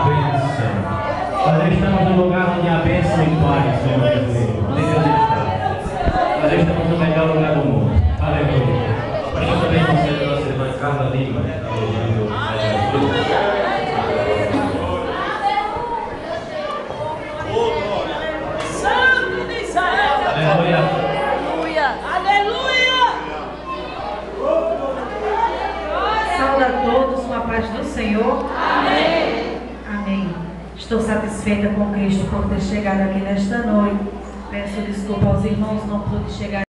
bênção. Nós estamos no lugar onde a bênção e paz, Senhor Jesus. Onde Deus está. Nós estamos no melhor lugar do mundo. Aleluia. Pastor, também concede a nossa irmã Carla Lima. Santo de Israel. Aleluia. Aleluia. Saúde a todos com a paz do Senhor. Amém. Amém. Estou satisfeita com Cristo por ter chegado aqui nesta noite. Peço desculpa aos irmãos, não pude chegar.